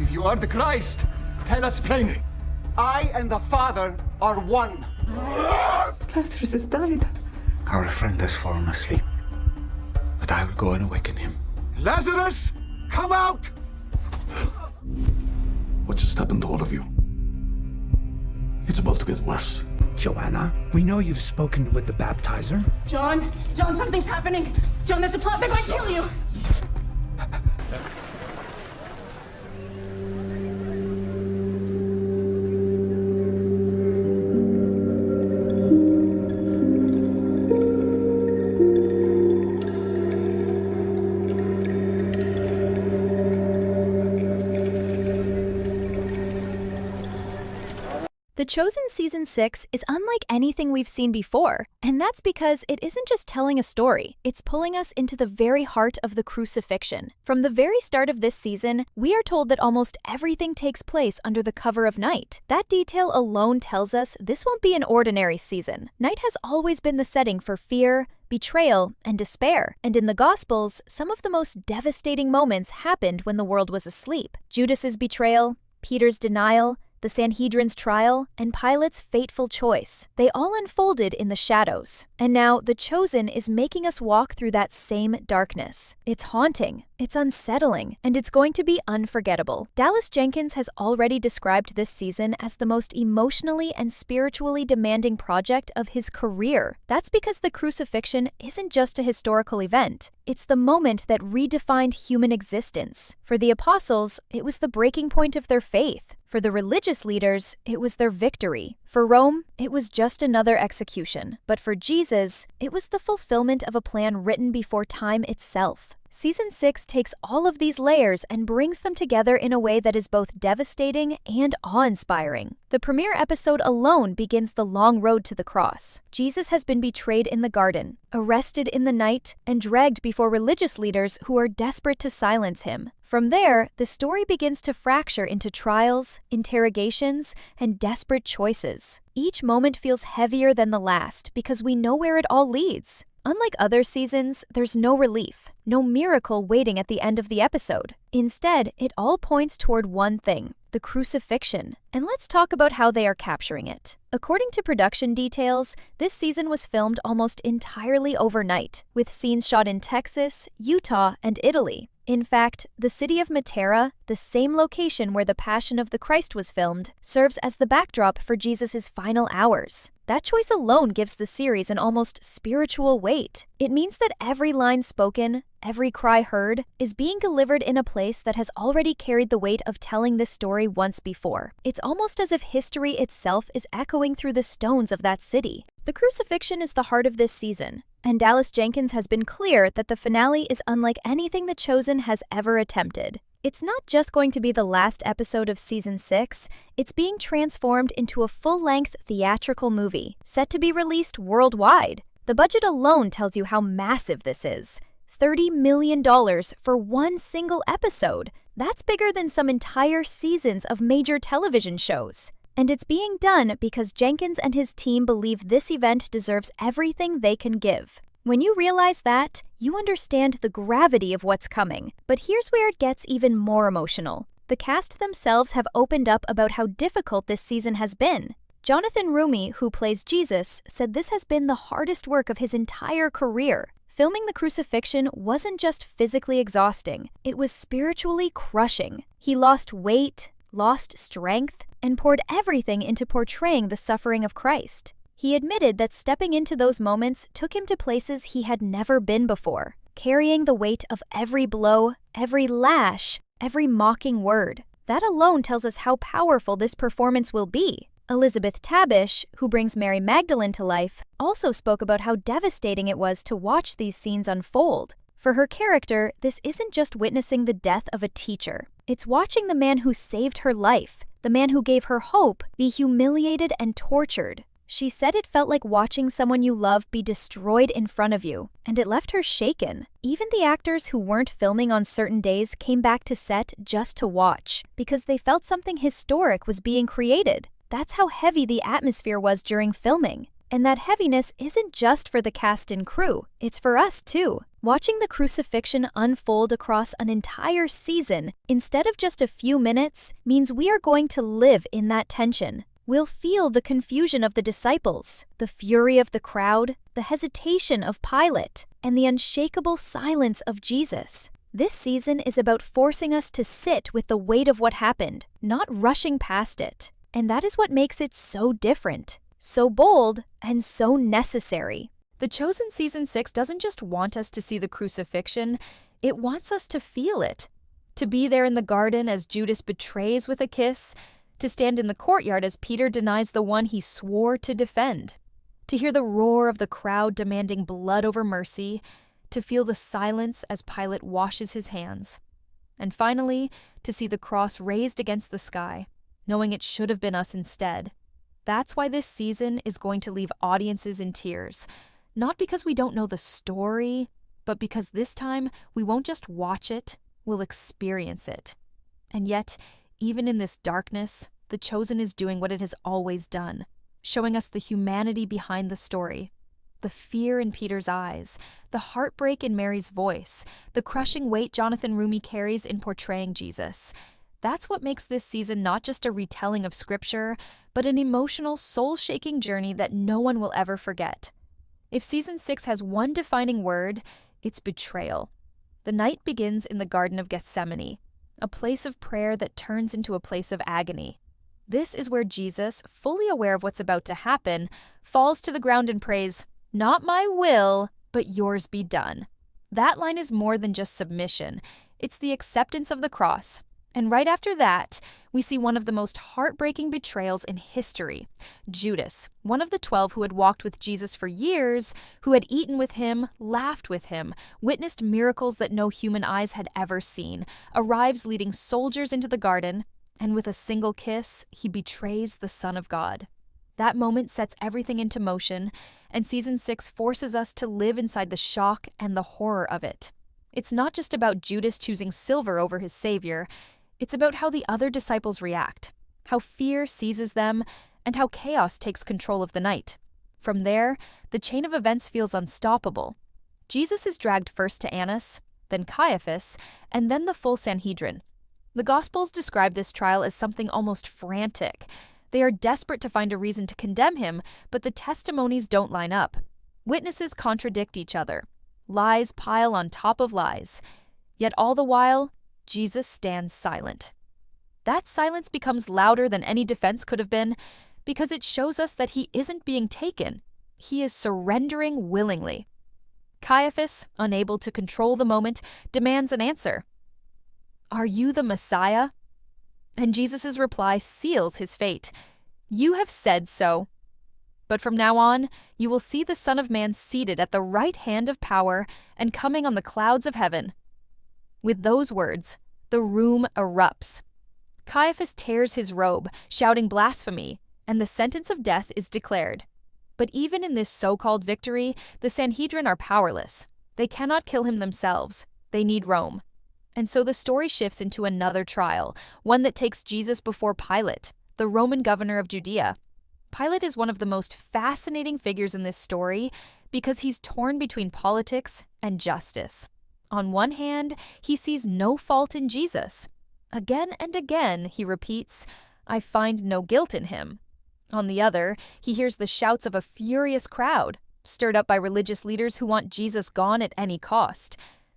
If you are the Christ, tell us plainly. I and the Father are one. Lazarus has died. Our friend has fallen asleep, but I will go and awaken him. Lazarus, come out! What just happened to all of you? It's about to get worse. Joanna, we know you've spoken with the baptizer. John, something's happening. John, there's a plot. They're going to kill you. The Chosen Season 6 is unlike anything we've seen before, and that's because it isn't just telling a story, it's pulling us into the very heart of the Crucifixion. From the very start of this season, we are told that almost everything takes place under the cover of night. That detail alone tells us this won't be an ordinary season. Night has always been the setting for fear, betrayal, and despair, and in the Gospels, some of the most devastating moments happened when the world was asleep. Judas's betrayal, Peter's denial, the Sanhedrin's trial, and Pilate's fateful choice. They all unfolded in the shadows. And now, The Chosen is making us walk through that same darkness. It's haunting, it's unsettling, and it's going to be unforgettable. Dallas Jenkins has already described this season as the most emotionally and spiritually demanding project of his career. That's because the Crucifixion isn't just a historical event. It's the moment that redefined human existence. For the apostles, it was the breaking point of their faith. For the religious leaders, it was their victory. For Rome, it was just another execution. But for Jesus, it was the fulfillment of a plan written before time itself. Season 6 takes all of these layers and brings them together in a way that is both devastating and awe-inspiring. The premiere episode alone begins the long road to the cross. Jesus has been betrayed in the garden, arrested in the night, and dragged before religious leaders who are desperate to silence him. From there, the story begins to fracture into trials, interrogations, and desperate choices. Each moment feels heavier than the last because we know where it all leads. Unlike other seasons, there's no relief, no miracle waiting at the end of the episode. Instead, it all points toward one thing: the crucifixion. And let's talk about how they are capturing it. According to production details, this season was filmed almost entirely overnight, with scenes shot in Texas, Utah, and Italy. In fact, the city of Matera, the same location where the Passion of the Christ was filmed, serves as the backdrop for Jesus' final hours. That choice alone gives the series an almost spiritual weight. It means that every line spoken, every cry heard, is being delivered in a place that has already carried the weight of telling this story once before. It's almost as if history itself is echoing through the stones of that city. The crucifixion is the heart of this season, and Dallas Jenkins has been clear that the finale is unlike anything The Chosen has ever attempted. It's not just going to be the last episode of Season 6, it's being transformed into a full-length theatrical movie, set to be released worldwide. The budget alone tells you how massive this is. $30 million for one single episode. That's bigger than some entire seasons of major television shows. And it's being done because Jenkins and his team believe this event deserves everything they can give. When you realize that, you understand the gravity of what's coming. But here's where it gets even more emotional. The cast themselves have opened up about how difficult this season has been. Jonathan Roumie, who plays Jesus, said this has been the hardest work of his entire career. Filming the crucifixion wasn't just physically exhausting, it was spiritually crushing. He lost weight, lost strength, and poured everything into portraying the suffering of Christ. He admitted that stepping into those moments took him to places he had never been before, carrying the weight of every blow, every lash, every mocking word. That alone tells us how powerful this performance will be. Elizabeth Tabish, who brings Mary Magdalene to life, also spoke about how devastating it was to watch these scenes unfold. For her character, this isn't just witnessing the death of a teacher. It's watching the man who saved her life, the man who gave her hope, be humiliated and tortured. She said it felt like watching someone you love be destroyed in front of you, and it left her shaken. Even the actors who weren't filming on certain days came back to set just to watch, because they felt something historic was being created. That's how heavy the atmosphere was during filming. And that heaviness isn't just for the cast and crew, it's for us too. Watching the crucifixion unfold across an entire season, instead of just a few minutes, means we are going to live in that tension. We'll feel the confusion of the disciples, the fury of the crowd, the hesitation of Pilate, and the unshakable silence of Jesus. This season is about forcing us to sit with the weight of what happened, not rushing past it. And that is what makes it so different, so bold, and so necessary. The Chosen Season 6 doesn't just want us to see the crucifixion, it wants us to feel it. To be there in the garden as Judas betrays with a kiss, to stand in the courtyard as Peter denies the one he swore to defend, to hear the roar of the crowd demanding blood over mercy, to feel the silence as Pilate washes his hands, and finally, to see the cross raised against the sky, knowing it should have been us instead. That's why this season is going to leave audiences in tears, not because we don't know the story, but because this time we won't just watch it, we'll experience it. And yet, even in this darkness, The Chosen is doing what it has always done, showing us the humanity behind the story. The fear in Peter's eyes, the heartbreak in Mary's voice, the crushing weight Jonathan Roumie carries in portraying Jesus. That's what makes this season not just a retelling of Scripture, but an emotional, soul-shaking journey that no one will ever forget. If Season 6 has one defining word, it's betrayal. The night begins in the Garden of Gethsemane, a place of prayer that turns into a place of agony. This is where Jesus, fully aware of what's about to happen, falls to the ground and prays, "Not my will, but yours be done." That line is more than just submission. It's the acceptance of the cross. And right after that, we see one of the most heartbreaking betrayals in history. Judas, one of the 12 who had walked with Jesus for years, who had eaten with him, laughed with him, witnessed miracles that no human eyes had ever seen, arrives leading soldiers into the garden, and with a single kiss, he betrays the Son of God. That moment sets everything into motion, and Season 6 forces us to live inside the shock and the horror of it. It's not just about Judas choosing silver over his Savior. It's about how the other disciples react, how fear seizes them, and how chaos takes control of the night. From there, the chain of events feels unstoppable. Jesus is dragged first to Annas, then Caiaphas, and then the full Sanhedrin. The Gospels describe this trial as something almost frantic. They are desperate to find a reason to condemn him, but the testimonies don't line up. Witnesses contradict each other. Lies pile on top of lies. Yet all the while, Jesus stands silent. That silence becomes louder than any defense could have been because it shows us that he isn't being taken. He is surrendering willingly. Caiaphas, unable to control the moment, demands an answer. "Are you the Messiah?" And Jesus' reply seals his fate. "You have said so. But from now on, you will see the Son of Man seated at the right hand of power and coming on the clouds of heaven." With those words, the room erupts. Caiaphas tears his robe, shouting blasphemy, and the sentence of death is declared. But even in this so-called victory, the Sanhedrin are powerless. They cannot kill him themselves. They need Rome. And so the story shifts into another trial, one that takes Jesus before Pilate, the Roman governor of Judea. Pilate is one of the most fascinating figures in this story because he's torn between politics and justice. On one hand, he sees no fault in Jesus. Again and again, he repeats, "I find no guilt in him." On the other, he hears the shouts of a furious crowd, stirred up by religious leaders who want Jesus gone at any cost.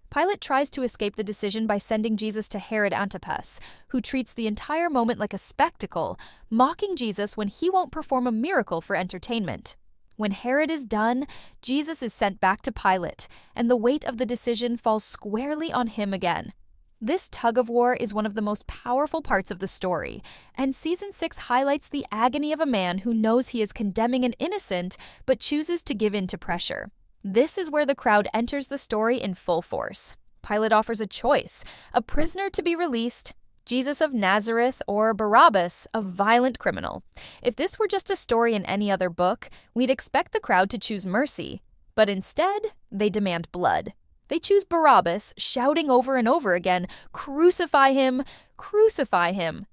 Pilate tries to escape the decision by sending Jesus to Herod Antipas, who treats the entire moment like a spectacle, mocking Jesus when he won't perform a miracle for entertainment. When Herod is done, Jesus is sent back to Pilate, and the weight of the decision falls squarely on him again. This tug-of-war is one of the most powerful parts of the story, and Season 6 highlights the agony of a man who knows he is condemning an innocent but chooses to give in to pressure. This is where the crowd enters the story in full force. Pilate offers a choice: a prisoner to be released, Jesus of Nazareth, or Barabbas, a violent criminal. If this were just a story in any other book, we'd expect the crowd to choose mercy. But instead, they demand blood. They choose Barabbas, shouting over and over again, "Crucify him! Crucify him!"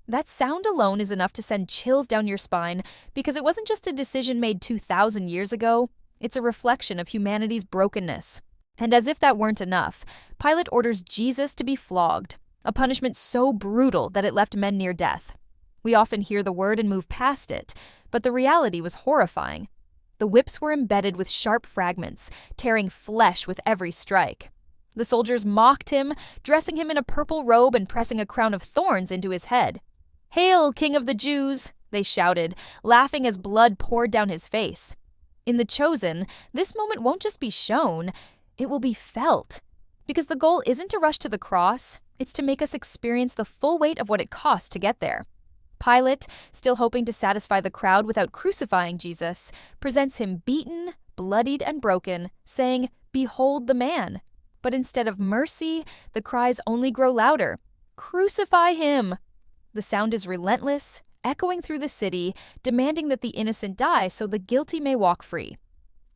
That sound alone is enough to send chills down your spine because it wasn't just a decision made 2,000 years ago, it's a reflection of humanity's brokenness. And as if that weren't enough, Pilate orders Jesus to be flogged, a punishment so brutal that it left men near death. We often hear the word and move past it, but the reality was horrifying. The whips were embedded with sharp fragments, tearing flesh with every strike. The soldiers mocked him, dressing him in a purple robe and pressing a crown of thorns into his head. "Hail, King of the Jews!" they shouted, laughing as blood poured down his face. In The Chosen, this moment won't just be shown, it will be felt. Because the goal isn't to rush to the cross, it's to make us experience the full weight of what it cost to get there. Pilate, still hoping to satisfy the crowd without crucifying Jesus, presents him beaten, bloodied, and broken, saying, "Behold the man." But instead of mercy, the cries only grow louder. "Crucify him!" The sound is relentless, echoing through the city, demanding that the innocent die so the guilty may walk free.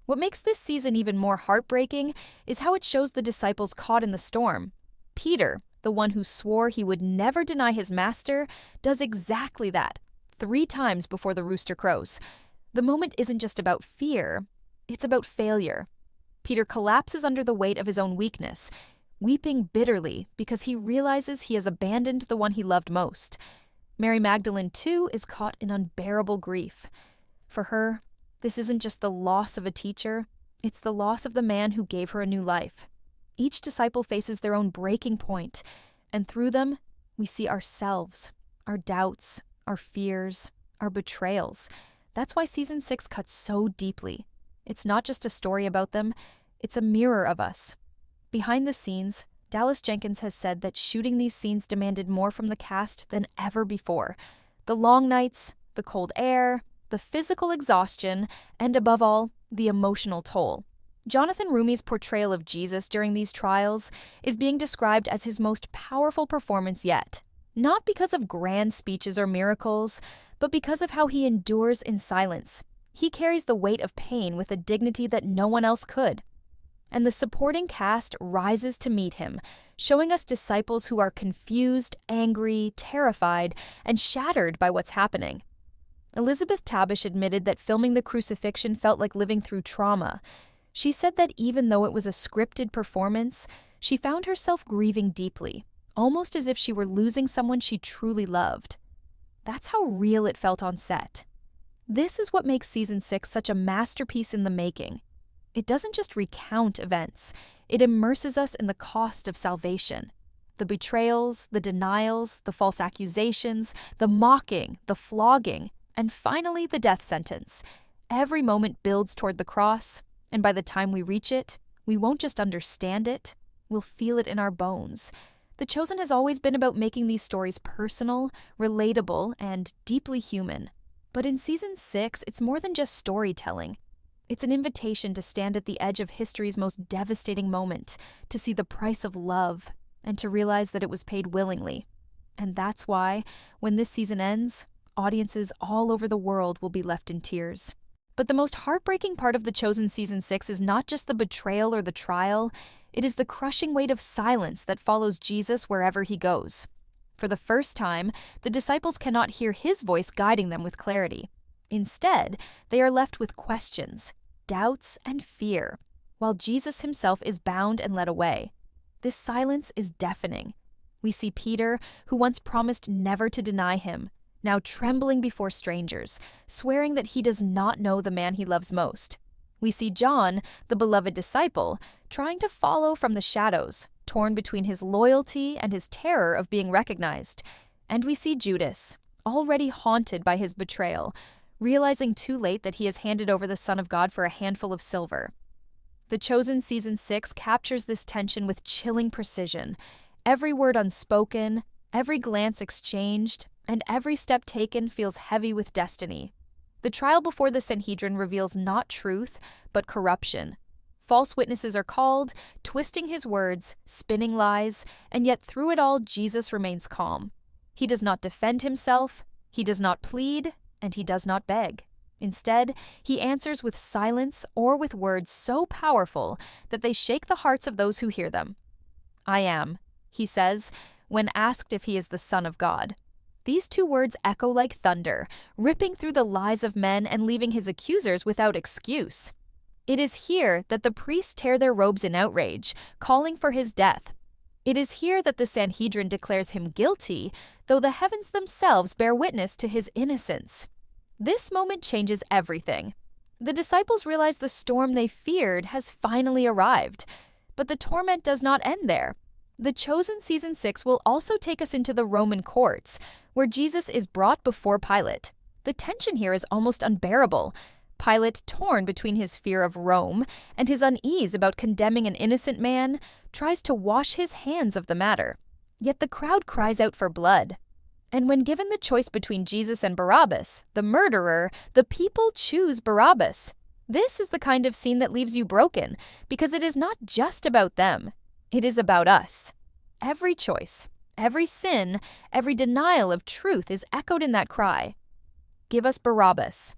What makes this season even more heartbreaking is how it shows the disciples caught in the storm. Peter, the one who swore he would never deny his master, does exactly that, 3 times before the rooster crows. The moment isn't just about fear, it's about failure. Peter collapses under the weight of his own weakness, weeping bitterly because he realizes he has abandoned the one he loved most. Mary Magdalene, too, is caught in unbearable grief. For her, this isn't just the loss of a teacher, it's the loss of the man who gave her a new life. Each disciple faces their own breaking point, and through them, we see ourselves, our doubts, our fears, our betrayals. That's why Season 6 cuts so deeply. It's not just a story about them, it's a mirror of us. Behind the scenes, Dallas Jenkins has said that shooting these scenes demanded more from the cast than ever before. The long nights, the cold air, the physical exhaustion, and above all, the emotional toll. Jonathan Roumie's portrayal of Jesus during these trials is being described as his most powerful performance yet. Not because of grand speeches or miracles, but because of how he endures in silence. He carries the weight of pain with a dignity that no one else could. And the supporting cast rises to meet him, showing us disciples who are confused, angry, terrified, and shattered by what's happening. Elizabeth Tabish admitted that filming the Crucifixion felt like living through trauma. She said that even though it was a scripted performance, she found herself grieving deeply, almost as if she were losing someone she truly loved. That's how real it felt on set. This is what makes Season 6 such a masterpiece in the making. It doesn't just recount events, it immerses us in the cost of salvation. The betrayals, the denials, the false accusations, the mocking, the flogging, and finally the death sentence. Every moment builds toward the cross, and by the time we reach it, we won't just understand it, we'll feel it in our bones. The Chosen has always been about making these stories personal, relatable, and deeply human. But in Season 6, it's more than just storytelling. It's an invitation to stand at the edge of history's most devastating moment, to see the price of love, and to realize that it was paid willingly. And that's why, when this season ends, audiences all over the world will be left in tears. But the most heartbreaking part of The Chosen Season 6 is not just the betrayal or the trial, it is the crushing weight of silence that follows Jesus wherever he goes. For the first time, the disciples cannot hear his voice guiding them with clarity. Instead, they are left with questions, doubts, and fear, while Jesus himself is bound and led away. This silence is deafening. We see Peter, who once promised never to deny him, now trembling before strangers, swearing that he does not know the man he loves most. We see John, the beloved disciple, trying to follow from the shadows, torn between his loyalty and his terror of being recognized. And we see Judas, already haunted by his betrayal, realizing too late that he has handed over the Son of God for a handful of silver. The Chosen Season 6 captures this tension with chilling precision. Every word unspoken, every glance exchanged, and every step taken feels heavy with destiny. The trial before the Sanhedrin reveals not truth, but corruption. False witnesses are called, twisting his words, spinning lies, and yet through it all, Jesus remains calm. He does not defend himself, he does not plead, and he does not beg. Instead, he answers with silence or with words so powerful that they shake the hearts of those who hear them. "I am," he says, when asked if he is the Son of God. These two words echo like thunder, ripping through the lies of men and leaving his accusers without excuse. It is here that the priests tear their robes in outrage, calling for his death. It is here that the Sanhedrin declares him guilty, though the heavens themselves bear witness to his innocence. This moment changes everything. The disciples realize the storm they feared has finally arrived. But the torment does not end there. The Chosen Season 6 will also take us into the Roman courts, where Jesus is brought before Pilate. The tension here is almost unbearable. Pilate, torn between his fear of Rome and his unease about condemning an innocent man, tries to wash his hands of the matter. Yet the crowd cries out for blood. And when given the choice between Jesus and Barabbas, the murderer, the people choose Barabbas. This is the kind of scene that leaves you broken, because it is not just about them. It is about us. Every choice, every sin, every denial of truth is echoed in that cry. Give us Barabbas.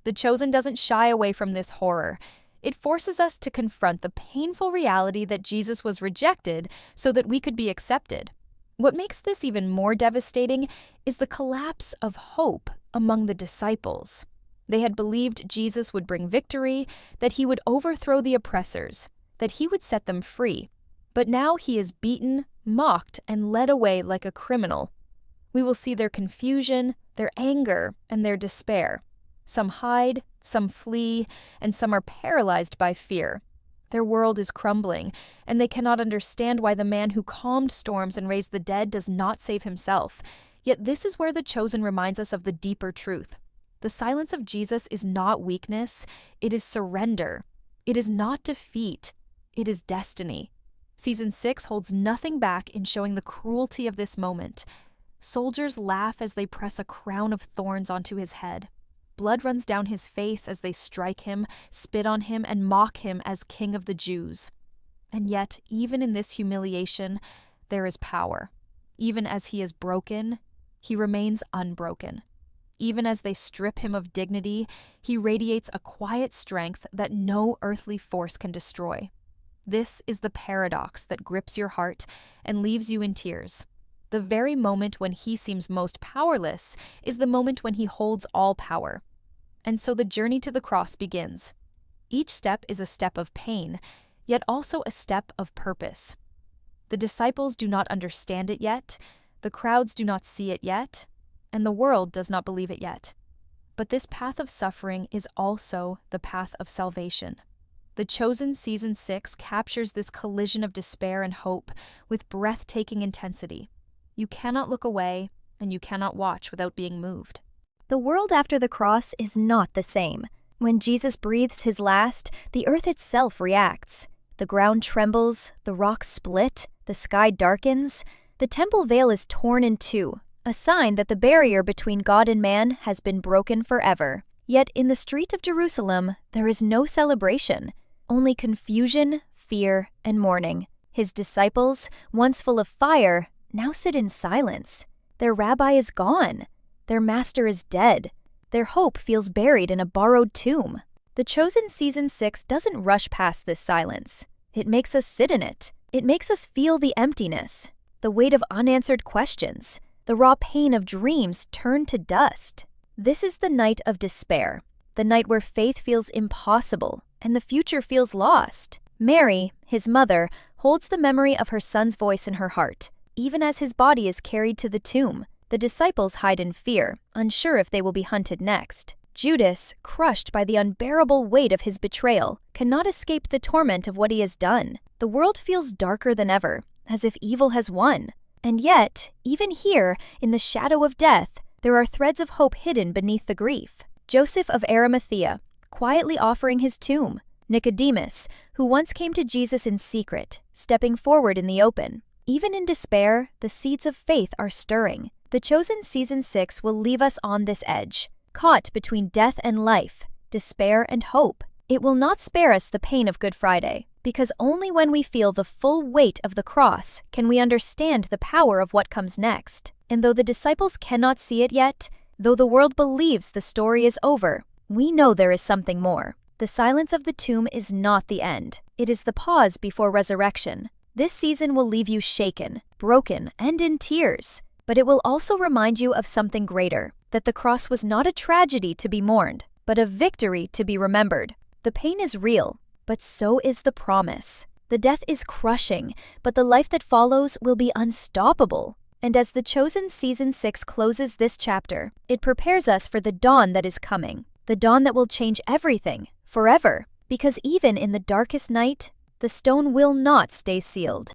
The Chosen doesn't shy away from this horror. It forces us to confront the painful reality that Jesus was rejected so that we could be accepted. What makes this even more devastating is the collapse of hope among the disciples. They had believed Jesus would bring victory, that he would overthrow the oppressors, that he would set them free. But now he is beaten, mocked, and led away like a criminal. We will see their confusion, their anger, and their despair. Some hide, some flee, and some are paralyzed by fear. Their world is crumbling, and they cannot understand why the man who calmed storms and raised the dead does not save himself. Yet this is where the Chosen reminds us of the deeper truth. The silence of Jesus is not weakness, it is surrender. It is not defeat, it is destiny. Season 6 holds nothing back in showing the cruelty of this moment. Soldiers laugh as they press a crown of thorns onto his head. Blood runs down his face as they strike him, spit on him, and mock him as King of the Jews. And yet, even in this humiliation, there is power. Even as he is broken, he remains unbroken. Even as they strip him of dignity, he radiates a quiet strength that no earthly force can destroy. This is the paradox that grips your heart and leaves you in tears. The very moment when he seems most powerless is the moment when he holds all power. And so the journey to the cross begins. Each step is a step of pain, yet also a step of purpose. The disciples do not understand it yet, the crowds do not see it yet, and the world does not believe it yet. But this path of suffering is also the path of salvation. The Chosen Season 6 captures this collision of despair and hope with breathtaking intensity. You cannot look away, and you cannot watch without being moved. The world after the cross is not the same. When Jesus breathes his last, the earth itself reacts. The ground trembles, the rocks split, the sky darkens. The temple veil is torn in two, a sign that the barrier between God and man has been broken forever. Yet in the street of Jerusalem, there is no celebration, only confusion, fear, and mourning. His disciples, once full of fire, now sit in silence. Their rabbi is gone. Their master is dead. Their hope feels buried in a borrowed tomb. The Chosen Season 6 doesn't rush past this silence. It makes us sit in it. It makes us feel the emptiness, the weight of unanswered questions, the raw pain of dreams turned to dust. This is the night of despair, the night where faith feels impossible and the future feels lost. Mary, his mother, holds the memory of her son's voice in her heart, even as his body is carried to the tomb. The disciples hide in fear, unsure if they will be hunted next. Judas, crushed by the unbearable weight of his betrayal, cannot escape the torment of what he has done. The world feels darker than ever, as if evil has won. And yet, even here, in the shadow of death, there are threads of hope hidden beneath the grief. Joseph of Arimathea, quietly offering his tomb. Nicodemus, who once came to Jesus in secret, stepping forward in the open. Even in despair, the seeds of faith are stirring. The Chosen Season 6 will leave us on this edge, caught between death and life, despair and hope. It will not spare us the pain of Good Friday, because only when we feel the full weight of the cross can we understand the power of what comes next. And though the disciples cannot see it yet, though the world believes the story is over, we know there is something more. The silence of the tomb is not the end. It is the pause before resurrection. This season will leave you shaken, broken, and in tears. But it will also remind you of something greater, that the cross was not a tragedy to be mourned, but a victory to be remembered. The pain is real, but so is the promise. The death is crushing, but the life that follows will be unstoppable. And as The Chosen Season 6 closes this chapter, it prepares us for the dawn that is coming, the dawn that will change everything, forever. Because even in the darkest night, the stone will not stay sealed.